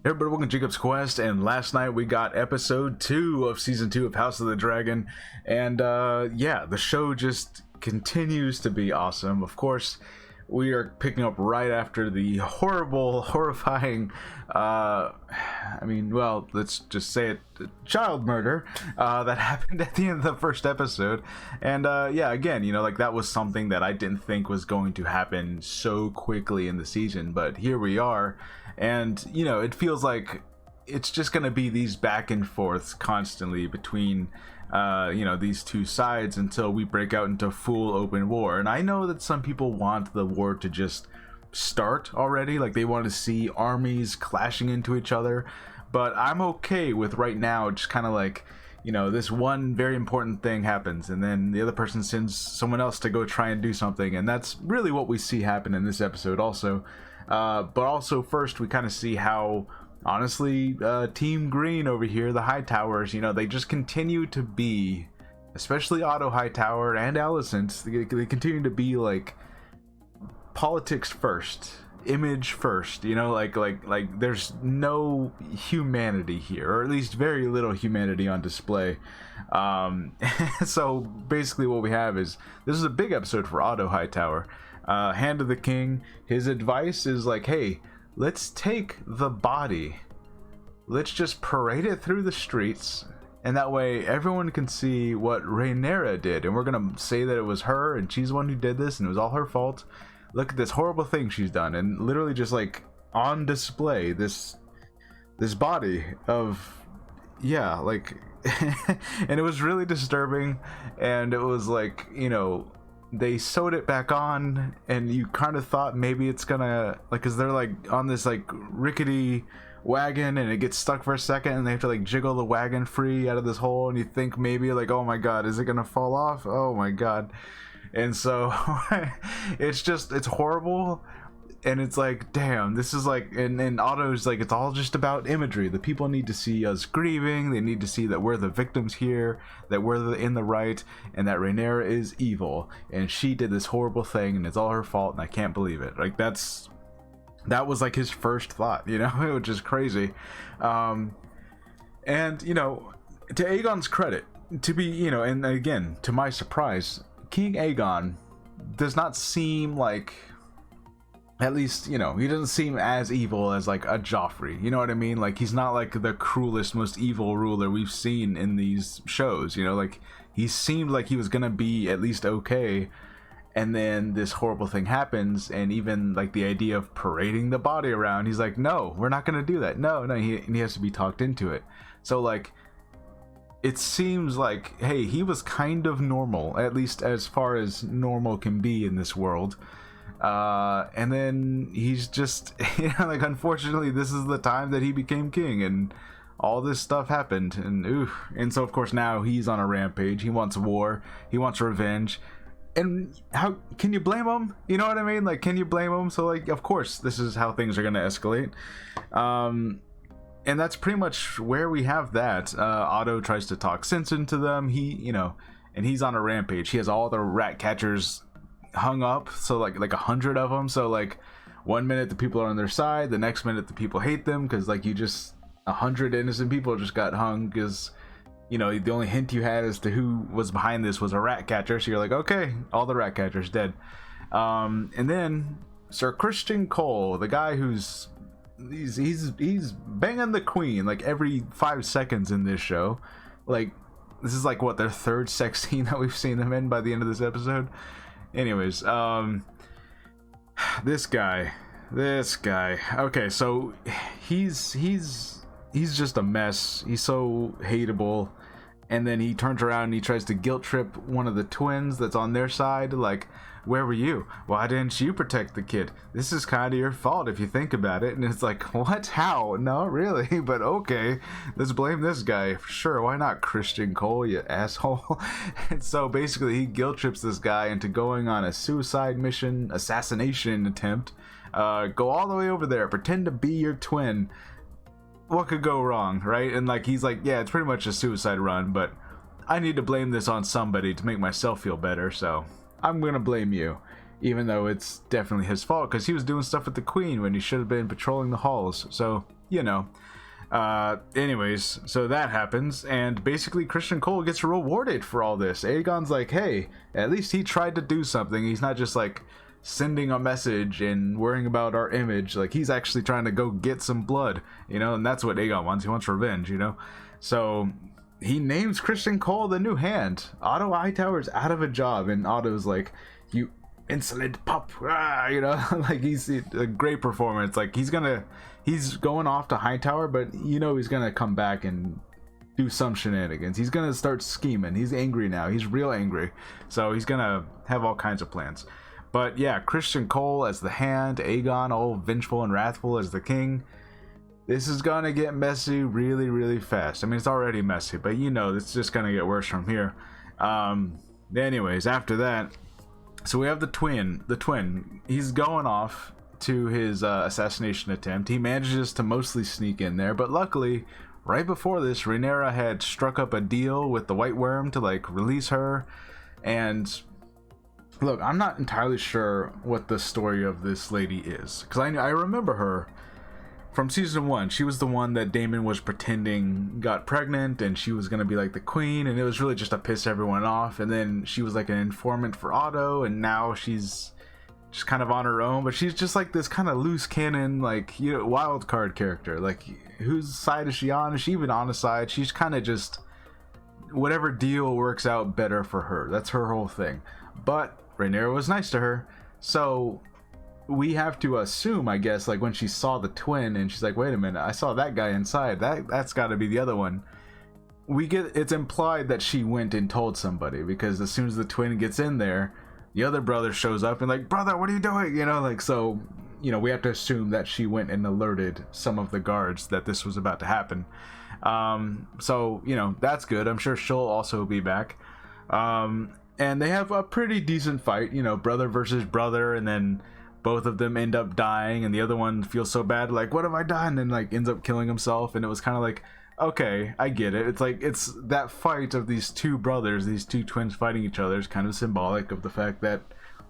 Everybody, welcome to Jacob's Quest, and last night we got episode 2 of season 2 of House of the Dragon, and yeah, the show just continues to be awesome. Of course, we are picking up right after the horrifying, let's just say it, child murder that happened at the end of the first episode. And yeah, again, like that was something that I didn't think was going to happen so quickly in the season, but here we are. And it feels like it's just going to be these back and forths constantly between these two sides until we break out into full open war. And I know that some people want the war to just start already, like they want to see armies clashing into each other, but I'm okay with right now just kind of like, this one very important thing happens and then the other person sends someone else to go try and do something, and that's really what we see happen in this episode also. But also first we kind of see how, honestly, Team Green over here, the Hightowers, they just continue to be, especially Otto Hightower and Alicent, they continue to be like politics first, image first, like there's no humanity here, or at least very little humanity on display. So basically what we have is, this is a big episode for Otto Hightower. Hand of the King, his advice is like, hey, let's take the body, let's just parade it through the streets, and that way everyone can see what Rhaenyra did, and we're gonna say that it was her and she's the one who did this and it was all her fault. Look at this horrible thing she's done, and literally just like on display this body of, yeah, like and it was really disturbing. And it was like, they sewed it back on, and you kind of thought maybe it's gonna, like, because they're like on this like rickety wagon and it gets stuck for a second and they have to like jiggle the wagon free out of this hole, and you think maybe like, oh my god, is it gonna fall off? Oh my god. And so it's horrible. And it's like, damn, this is like, and Otto's like, it's all just about imagery. The people need to see us grieving. They need to see that we're the victims here, that we're in the right, and that Rhaenyra is evil, and she did this horrible thing, and it's all her fault, and I can't believe it. Like, that was like his first thought, which is crazy. And, to Aegon's credit, to be, and again, to my surprise, King Aegon does not seem like, at least, he doesn't seem as evil as like a Joffrey, you know what I mean? Like, he's not like the cruelest, most evil ruler we've seen in these shows, like he seemed like he was gonna be at least okay, and then this horrible thing happens, and even like the idea of parading the body around, he's like, no, we're not gonna do that. No, he has to be talked into it. So like, it seems like, hey, he was kind of normal, at least as far as normal can be in this world. And then he's just, like, unfortunately, this is the time that he became king, and all this stuff happened, and and so of course now he's on a rampage. He wants war, he wants revenge, and how can you blame him? You know what I mean? Like, can you blame him? So like, of course this is how things are gonna escalate. And that's pretty much where we have that. Otto tries to talk sense into them. He, and he's on a rampage. He has all the rat catchers hung up, so like 100 of them. So like, one minute the people are on their side, the next minute the people hate them, because like 100 innocent people just got hung because the only hint you had as to who was behind this was a rat catcher. So you're like, okay, all the rat catchers dead. And then Sir Criston Cole, the guy who's he's banging the queen like every 5 seconds in this show. Like, this is like, what, their third sex scene that we've seen them in by the end of this episode. Anyways, this guy, okay, so he's just a mess. He's so hateable. And then he turns around and he tries to guilt trip one of the twins that's on their side, like, where were you? Why didn't you protect the kid? This is kind of your fault if you think about it. And it's like, what? How? No, really? But okay, let's blame this guy. Sure, why not, Criston Cole, you asshole? And so basically he guilt trips this guy into going on a suicide mission, assassination attempt. Go all the way over there, pretend to be your twin. What could go wrong, right? And like, he's like, yeah, it's pretty much a suicide run, but I need to blame this on somebody to make myself feel better, so I'm gonna blame you. even though it's definitely his fault because he was doing stuff with the queen when he should have been patrolling the halls. So, you know. Anyways, so that happens, and basically Christian Cole gets rewarded for all this. Aegon's like, hey, at least he tried to do something. He's not just like sending a message and worrying about our image. Like, he's actually trying to go get some blood, you know, and that's what Aegon wants. He wants revenge, you know. So he names Christian Cole the new hand. Otto Hightower's out of a job, and Otto's like, you insolent pup, you know. Like, he's a great performance. Like, he's going off to Hightower, but you know he's gonna come back and do some shenanigans. He's gonna start scheming. He's angry now. He's real angry, so he's gonna have all kinds of plans. But yeah, Christian Cole as the hand, Aegon all vengeful and wrathful as the king. This is gonna get messy really, really fast. I mean, it's already messy, but you know it's just gonna get worse from here. Anyways, after that, so we have the twin. He's going off to his assassination attempt. He manages to mostly sneak in there, but luckily, right before this, Rhaenyra had struck up a deal with the White Worm to like release her. And look, I'm not entirely sure what the story of this lady is, because I remember her from season 1. She was the one that Daemon was pretending got pregnant, and she was gonna be like the queen, and it was really just to piss everyone off. And then she was like an informant for Otto, and now she's just kind of on her own, but she's just like this kind of loose cannon, like, you know, wild card character. Like, whose side is she on? Is she even on a side? She's kind of just whatever deal works out better for her. That's her whole thing. But Rhaenyra was nice to her, so we have to assume, I guess, like when she saw the twin and she's like, wait a minute, I saw that guy inside, that's got to be the other one. It's implied that she went and told somebody, because as soon as the twin gets in there, the other brother shows up and like, brother, what are you doing? You know, like, so, you know, we have to assume that she went and alerted some of the guards that this was about to happen. So, you know, that's good. I'm sure she'll also be back. And they have a pretty decent fight, you know, brother versus brother, and then both of them end up dying, and the other one feels so bad, like, what have I done? And like ends up killing himself. And it was kind of like, okay, I get it. It's like, it's that fight of these two brothers, these two twins fighting each other is kind of symbolic of the fact that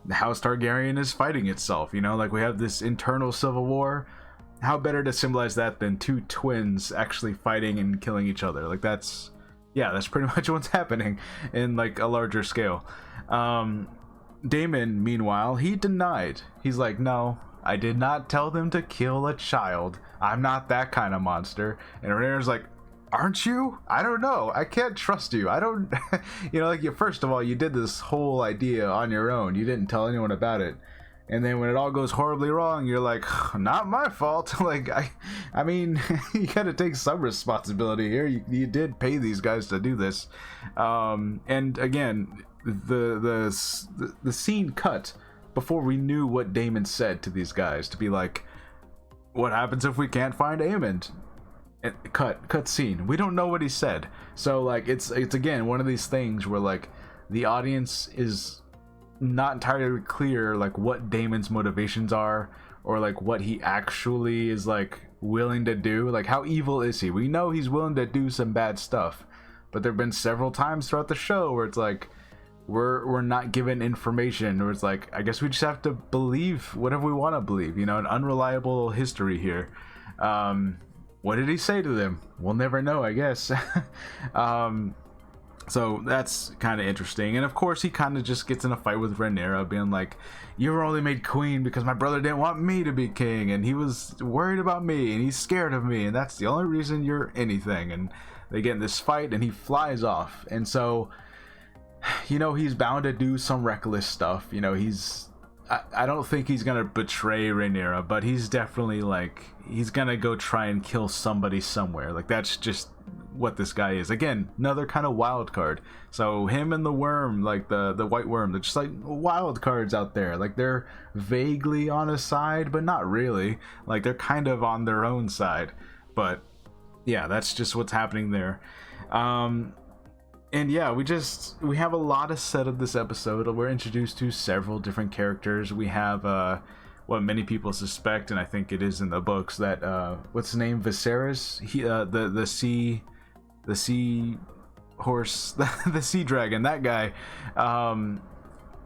the House Targaryen is fighting itself, you know, like we have this internal civil war. How better to symbolize that than two twins actually fighting and killing each other? Like, that's pretty much what's happening in like a larger scale. Daemon, meanwhile, he denied. He's like, no, I did not tell them to kill a child. I'm not that kind of monster. And Rhaenyra's like, aren't you? I don't know. I can't trust you. I don't, you know, like, first of all, you did this whole idea on your own. You didn't tell anyone about it. And then when it all goes horribly wrong, you're like, not my fault. Like, I mean, you gotta take some responsibility here. You did pay these guys to do this. And again, the scene cut before we knew what Daemon said to these guys, to be like, what happens if we can't find Aemond? Cut scene. We don't know what he said. So like, it's again one of these things where like the audience is not entirely clear like what Daemon's motivations are, or like what he actually is like willing to do. Like, how evil is he? We know he's willing to do some bad stuff, but there have been several times throughout the show where it's like we're not given information, or it's like, I guess we just have to believe whatever we want to believe, you know, an unreliable history here. What did he say to them? We'll never know, I guess. So that's kind of interesting. And of course, he kind of just gets in a fight with Rhaenyra, being like, you were only made queen because my brother didn't want me to be king, and he was worried about me, and he's scared of me, and that's the only reason you're anything. And they get in this fight, and he flies off. And so, you know, he's bound to do some reckless stuff. You know, I don't think he's gonna betray Rhaenyra, but he's definitely like, he's gonna go try and kill somebody somewhere. Like, that's just what this guy is. Again, another kind of wild card. So him and the worm, like the White Worm, they're just like wild cards out there. Like, they're vaguely on his side, but not really. Like, they're kind of on their own side. But yeah, that's just what's happening there. And yeah, we have a lot of set of this episode. We're introduced to several different characters. We have what many people suspect, and I think it is in the books, that what's his name, Viserys, he the sea horse, the sea dragon, that guy,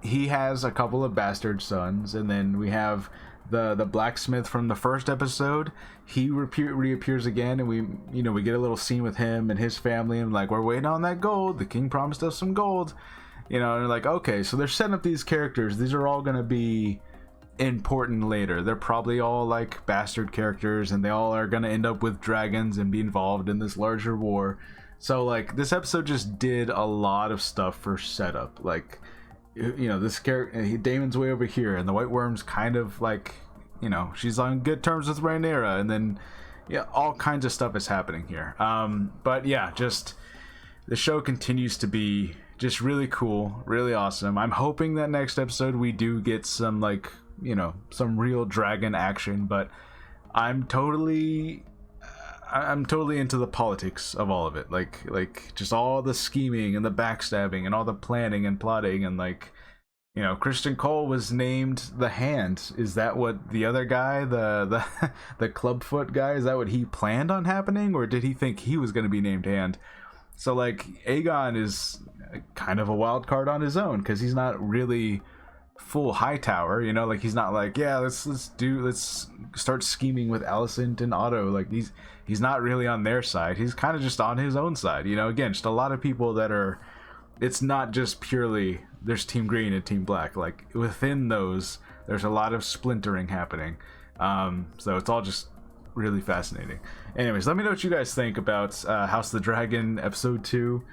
he has a couple of bastard sons, and then we have the blacksmith from the first episode. He reappears again, and we get a little scene with him and his family, and like, we're waiting on that gold. The king promised us some gold, and like, okay, so they're setting up these characters. These are all gonna be important later. They're probably all like bastard characters, and they all are gonna end up with dragons and be involved in this larger war. So like, this episode just did a lot of stuff for setup. Like, this character, Daemon's way over here, and the White Worm's kind of like, she's on good terms with Rhaenyra, and then all kinds of stuff is happening here. But yeah, just the show continues to be just really cool, really awesome. I'm hoping that next episode we do get some like, some real dragon action, but I'm totally into the politics of all of it, like just all the scheming and the backstabbing and all the planning and plotting, and like, Christian Cole was named the Hand. Is that what the other guy, the Clubfoot guy, is that what he planned on happening, or did he think he was going to be named Hand? So like, Aegon is kind of a wild card on his own, because he's not really full Hightower, like, he's not like, yeah, let's start scheming with Alicent and Otto. Like, he's not really on their side. He's kind of just on his own side. Again, just a lot of people that are, it's not just purely there's Team Green and Team Black. Like, within those, there's a lot of splintering happening. So it's all just really fascinating. Anyways, let me know what you guys think about House of the Dragon episode 2.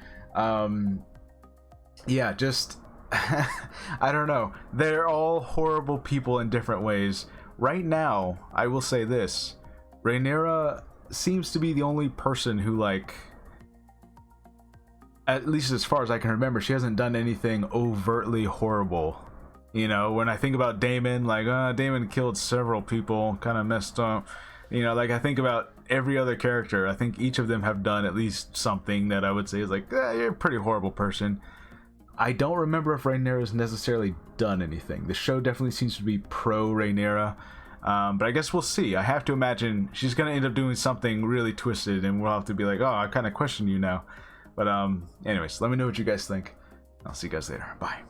Yeah, just I don't know. They're all horrible people in different ways. Right now, I will say this. Rhaenyra seems to be the only person who, like, at least as far as I can remember, she hasn't done anything overtly horrible. When I think about Daemon, like, Daemon killed several people, kind of messed up. Like, I think about every other character. I think each of them have done at least something that I would say is like, you're a pretty horrible person. I don't remember if Rhaenyra's necessarily done anything. The show definitely seems to be pro Rhaenyra, but I guess we'll see. I have to imagine she's gonna end up doing something really twisted, and we'll have to be like, oh, I kind of question you now. But anyways, let me know what you guys think. I'll see you guys later. Bye.